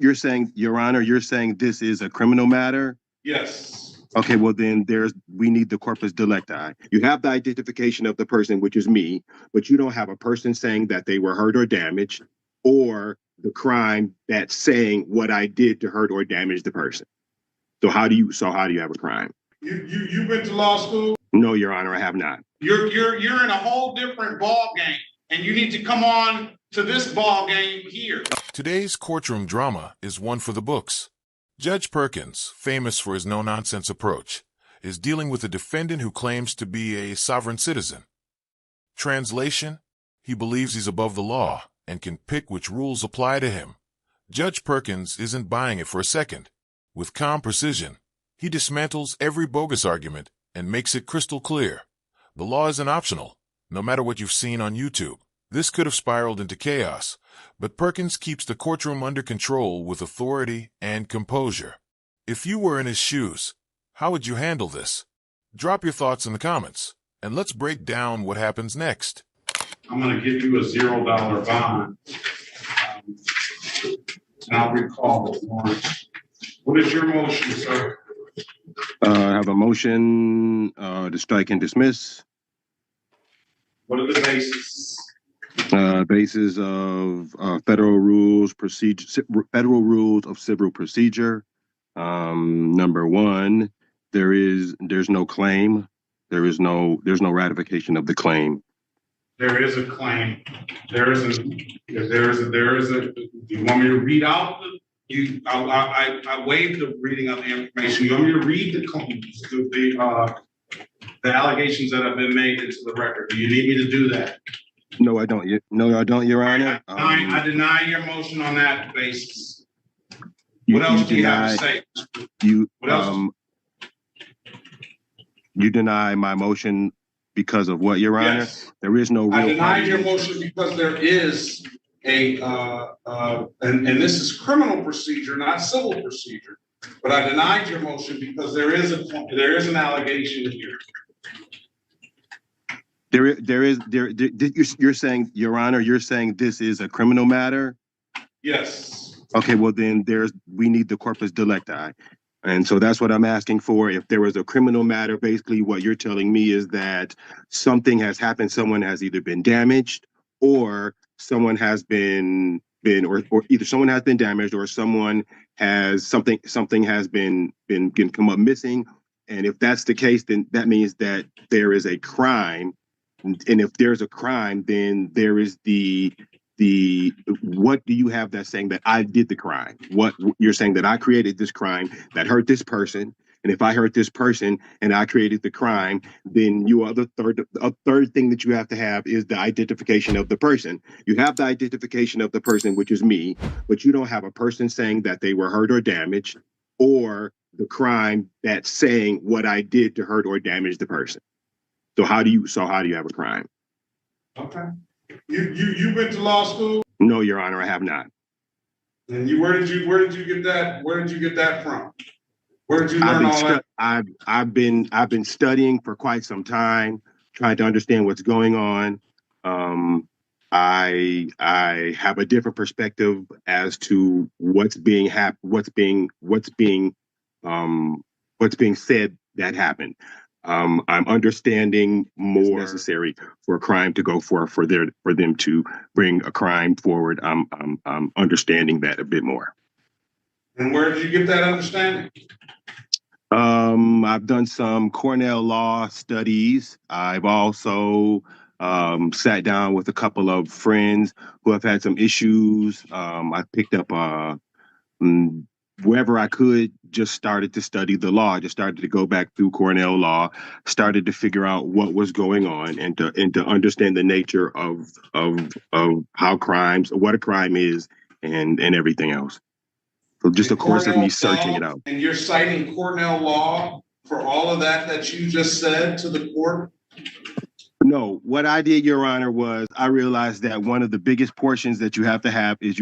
You're saying, Your Honor, you're saying this is a criminal matter? Yes. Okay, well then we need the corpus delicti. You have the identification of the person, which is me, but you don't have a person saying that they were hurt or damaged, or the crime that's saying what I did to hurt or damage the person. So how do you have a crime? You went to law school? No, Your Honor, I have not. You're in a whole different ball game, and you need to come on to this ball game here. Today's courtroom drama is one for the books. Judge Perkins, famous for his no-nonsense approach, is dealing with a defendant who claims to be a sovereign citizen. Translation: he believes he's above the law and can pick which rules apply to him. Judge Perkins isn't buying it for a second. With calm precision, he dismantles every bogus argument and makes it crystal clear. The law isn't optional, no matter what you've seen on YouTube. This could have spiraled into chaos, but Perkins keeps the courtroom under control with authority and composure. If you were in his shoes, how would you handle this? Drop your thoughts in the comments, and let's break down what happens next. I'm going to give you a $0 bond. And I'll recall the warrant. What is your motion, sir? I have a motion to strike and dismiss. What are the bases? Basis of federal rules of civil procedure. Number one, there's no claim. There's no ratification of the claim. There is a claim. There is a. Do you want me to read out I waived the reading of the information. You want me to read the allegations that have been made into the record? Do you need me to do that? No, I don't. No, I don't, Your Honor. I deny your motion on that basis. What else do you have to say? What else? You deny my motion because of what, Your Honor? Yes. There is no real. I deny your motion because there is a and this is criminal procedure, not civil procedure. But I denied your motion because there is an allegation here. You're saying, Your Honor, you're saying this is a criminal matter? Yes. Okay, well then we need the corpus delicti. And so that's what I'm asking for. If there was a criminal matter, basically what you're telling me is that something has happened, someone has either been damaged or someone has been or either someone has been damaged or someone has something has been come up missing. And if that's the case, then that means that there is a crime. And if there's a crime, then there is the what do you have that's saying that I did the crime? What you're saying that I created this crime that hurt this person, and if I hurt this person and I created the crime, then a third thing that you have to have is the identification of the person. You have the identification of the person, which is me, but you don't have a person saying that they were hurt or damaged, or the crime that's saying what I did to hurt or damage the person. So how do you have a crime? Okay. You went to law school? No, Your Honor, I have not. And where did you get that? Where did you get that from? Where did you learn all that? I've been studying for quite some time, trying to understand what's going on. I have a different perspective as to what's being said that happened. I'm understanding more necessary for a crime to go for them to bring a crime forward. I'm understanding that a bit more. And where did you get that understanding? I've done some Cornell law studies. I've also sat down with a couple of friends who have had some issues. I picked up wherever I could, just started to study the law. Just started to go back through Cornell law, started to figure out what was going on, and to understand the nature of how what a crime is, and everything else. So just a course of me searching it out. And you're citing Cornell law for all of that you just said to the court? No, what I did, Your Honor, was I realized that one of the biggest portions that you have to have is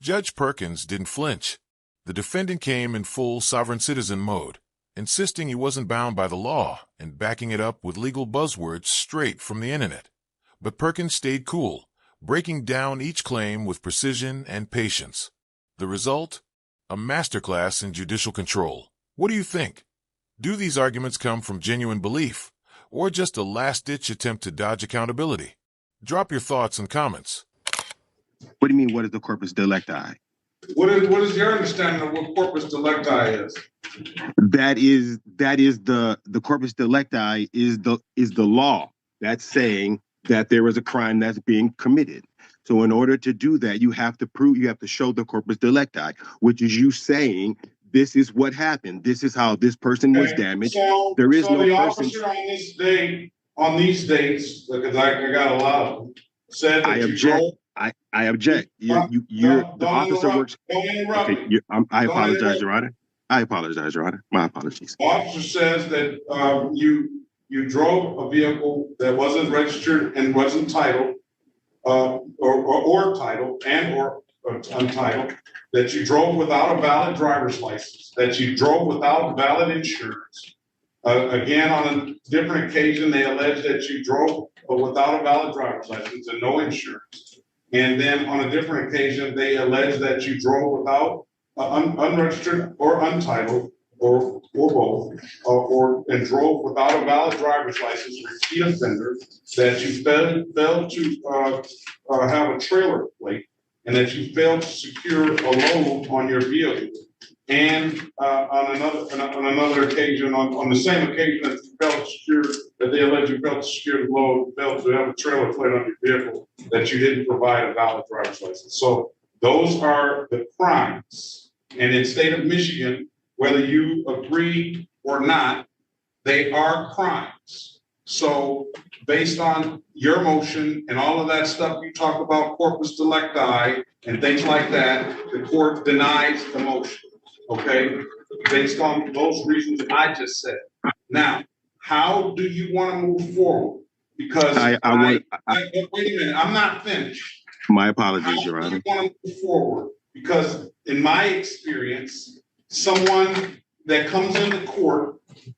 Judge Perkins didn't flinch. The defendant came in full sovereign citizen mode, insisting he wasn't bound by the law and backing it up with legal buzzwords straight from the internet. But Perkins stayed cool, breaking down each claim with precision and patience. The result? A masterclass in judicial control. What do you think? Do these arguments come from genuine belief, or just a last-ditch attempt to dodge accountability? Drop your thoughts and comments. What do you mean, what is the corpus delicti? What is your understanding of what corpus delicti is? That is the corpus delicti is the law that's saying that there is a crime that's being committed. So in order to do that, you have to show the corpus delicti, which is you saying this is what happened. This is how this person was damaged. There is no the person. Officer on this day, on these dates, because I got a lot of them, said that I you object. drove. I object. The officer works. Okay, I apologize, Your Honor. I apologize, Your Honor. My apologies. The officer says that you drove a vehicle that wasn't registered and wasn't titled, or titled and or untitled, that you drove without a valid driver's license, that you drove without valid insurance. Again, on a different occasion, they allege that you drove without a valid driver's license and no insurance. And then on a different occasion, they allege that you drove without unregistered or untitled or both, and drove without a valid driver's license, repeat offender, that you failed to have a trailer plate, and that you failed to secure a load on your vehicle. And on another occasion, on the same occasion that you failed to secure, that they allege you failed to secure the load, failed to have a trailer plate on your vehicle, that you didn't provide a valid driver's license. So those are the crimes. And in the state of Michigan, whether you agree or not, they are crimes. So based on your motion and all of that stuff you talk about, corpus delicti and things like that, the court denies the motion. Okay, based on those reasons I just said. Now, how do you want to move forward? Because wait a minute, I'm not finished. My apologies, Your Honor. How do you want to move forward? Because in my experience, someone that comes into court,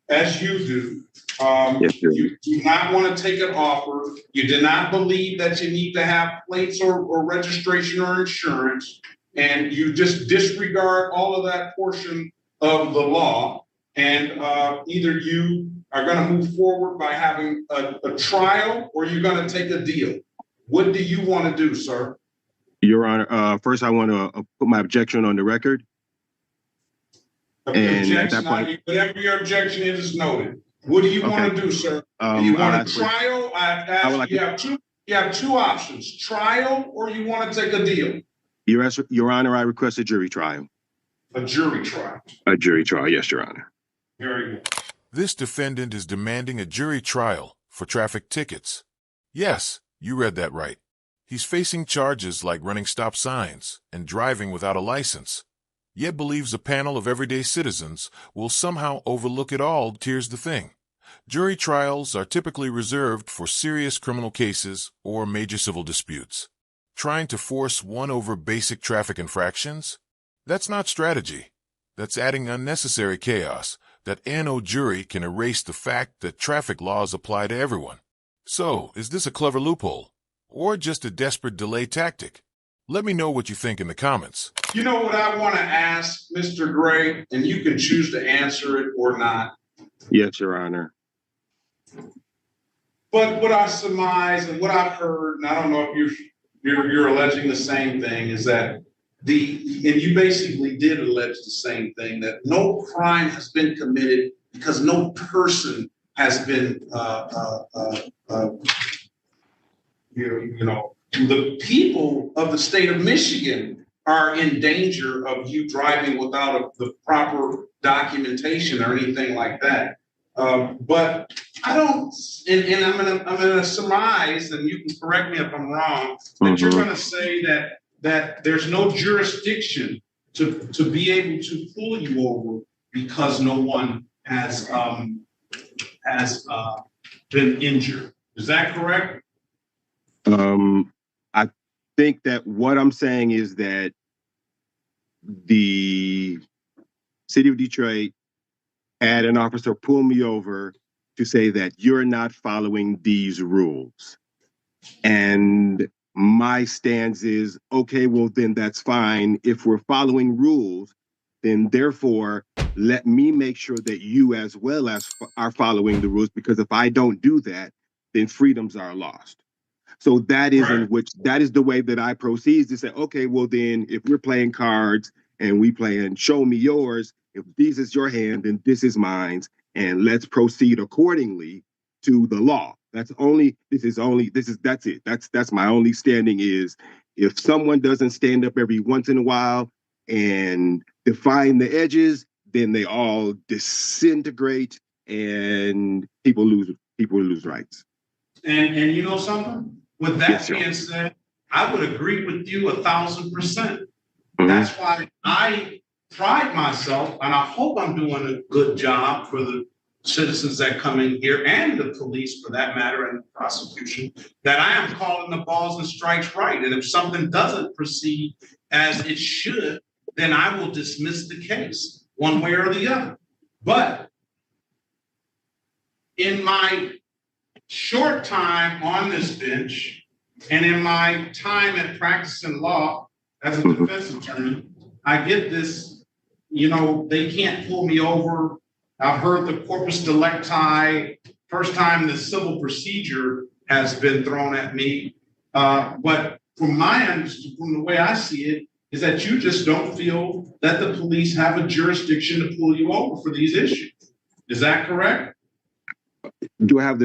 as you do, you do not want to take an offer. You do not believe that you need to have plates or registration or insurance. And you just disregard all of that portion of the law, and either you are going to move forward by having a trial, or you're going to take a deal. What do you want to do, sir? Your Honor, first I want to put my objection on the record. And at that point, whatever your objection is noted. What do you want to do, sir? Do you want a trial? You have two options: trial, or you want to take a deal. Your Honor, I request a jury trial. A jury trial. A jury trial, yes, Your Honor. Very good. This defendant is demanding a jury trial for traffic tickets. Yes, you read that right. He's facing charges like running stop signs and driving without a license, yet believes a panel of everyday citizens will somehow overlook it all. Here's the thing. Jury trials are typically reserved for serious criminal cases or major civil disputes. Trying to force one over basic traffic infractions? That's not strategy. That's adding unnecessary chaos that no jury can erase the fact that traffic laws apply to everyone. So, is this a clever loophole? Or just a desperate delay tactic? Let me know what you think in the comments. You know what I want to ask, Mr. Gray, and you can choose to answer it or not. Yes, Your Honor. But what I surmise and what I've heard, and I don't know if you're alleging the same thing, is that and you basically did allege the same thing, that no crime has been committed because no person has been, the people of the state of Michigan are in danger of you driving without the proper documentation or anything like that. But I don't, and I'm gonna surmise, and you can correct me if I'm wrong, that you're gonna say that there's no jurisdiction to be able to pull you over because no one has been injured. Is that correct? I think that what I'm saying is that the city of Detroit had an officer pull me over to say that you're not following these rules. And my stance is, okay, well, then that's fine. If we're following rules, then therefore, let me make sure that you as well as are following the rules, because if I don't do that, then freedoms are lost. So that is in which that is the way that I proceed to say, okay, well then if we're playing cards and we playing show me yours, if this is your hand, then this is mine, and let's proceed accordingly to the law. That's it. That's my only standing is if someone doesn't stand up every once in a while and define the edges, then they all disintegrate and people lose rights. And you know something? With that being said, I would agree with you 1,000%. Mm-hmm. That's why I pride myself, and I hope I'm doing a good job for the citizens that come in here and the police, for that matter, and the prosecution, that I am calling the balls and strikes right. And if something doesn't proceed as it should, then I will dismiss the case one way or the other. But in my short time on this bench and in my time at practicing law as a defense attorney, I get this, they can't pull me over. I've heard the corpus delicti, first time the civil procedure has been thrown at me. But from the way I see it, is that you just don't feel that the police have a jurisdiction to pull you over for these issues. Is that correct? Do I have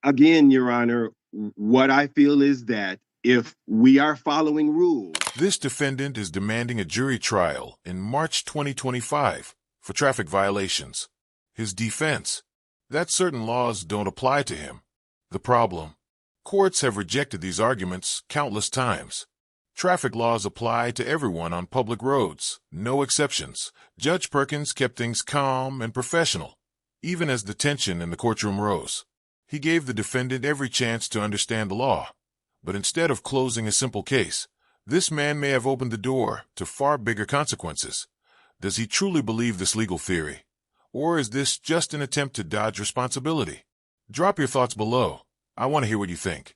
again, Your Honor, what I feel is that if we are following rules. This defendant is demanding a jury trial in March 2025 for traffic violations. His defense, that certain laws don't apply to him. The problem, courts have rejected these arguments countless times. Traffic laws apply to everyone on public roads, no exceptions. Judge Perkins kept things calm and professional, even as the tension in the courtroom rose. He gave the defendant every chance to understand the law, but instead of closing a simple case, this man may have opened the door to far bigger consequences. Does he truly believe this legal theory? Or is this just an attempt to dodge responsibility? Drop your thoughts below. I want to hear what you think.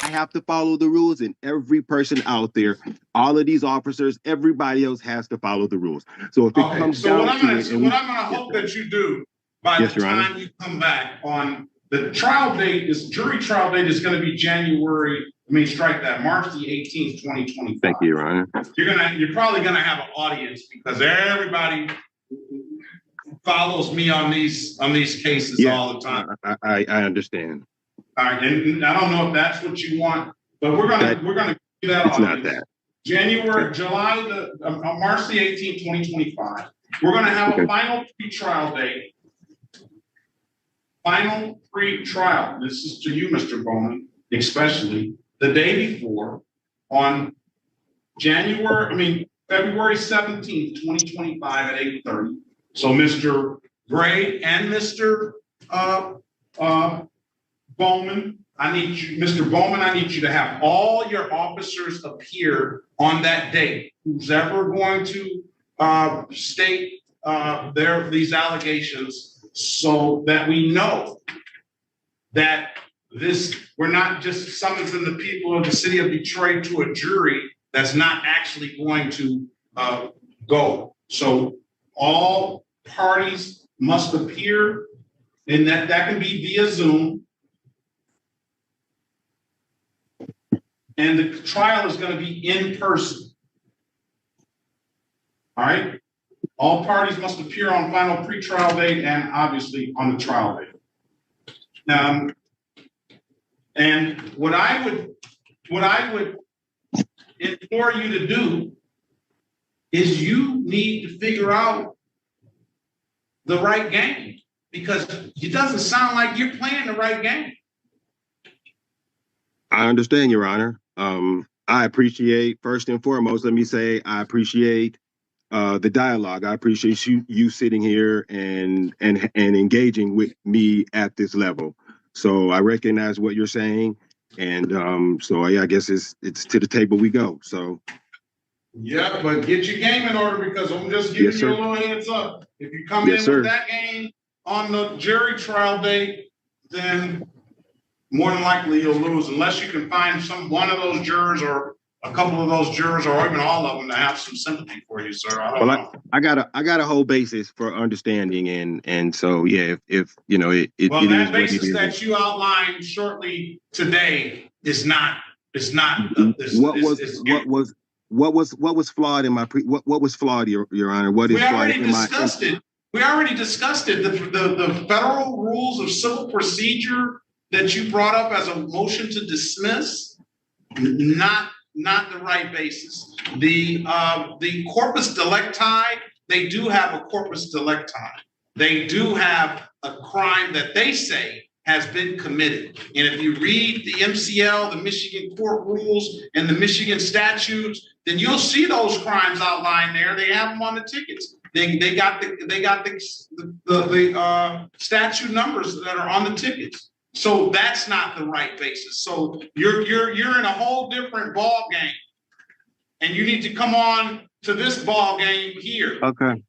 I have to follow the rules, and every person out there, all of these officers, everybody else has to follow the rules. So if it comes down to it, what I'm going to hope that you do by the time you come back on the trial date, jury trial date is going to be March the 18th, 2025. Thank you, Your Honor. You're probably going to have an audience because everybody follows me on these cases all the time. I understand. All right, and I don't know if that's what you want, but we're gonna do that. It's not that. March the 18th, 2025. We're gonna have a final pre-trial date. Final pre-trial. This is to you, Mr. Bowman, especially the day before on February 17th, 2025 at 8:30. So Mr. Gray and Mr. Bowman, Mr. Bowman, I need you to have all your officers appear on that date. Who's ever going to state these allegations, so that we know that we're not just summoning the people of the city of Detroit to a jury that's not actually going to go. So all parties must appear, and that can be via Zoom. And the trial is going to be in person. All right. All parties must appear on final pretrial date and obviously on the trial date. And what I would implore you to do is you need to figure out the right game, because it doesn't sound like you're playing the right game. I understand, Your Honor. I appreciate, first and foremost, let me say, I appreciate the dialogue. I appreciate you sitting here and engaging with me at this level. So I recognize what you're saying, and so I guess it's to the table we go. So yeah, but get your game in order, because I'm just giving you a little heads up. If you come in with that game on the jury trial date, then more than likely you'll lose unless you can find one of those jurors or a couple of those jurors or even all of them to have some sympathy for you, sir. I don't know. I got a whole basis for understanding, and so yeah, if you know well, it that is what it basis is. that you outlined shortly today is not. It's not. What was flawed in my what was flawed, Your Honor? What is flawed in my? We already discussed it. The federal rules of civil procedure that you brought up as a motion to dismiss, not the right basis. The corpus delicti, they do have a corpus delicti. They do have a crime that they say has been committed. And if you read the MCL, the Michigan court rules, and the Michigan statutes, then you'll see those crimes outlined there. They have them on the tickets. They got the statute numbers that are on the tickets. So that's not the right basis. So you're in a whole different ball game, and you need to come on to this ball game here. Okay.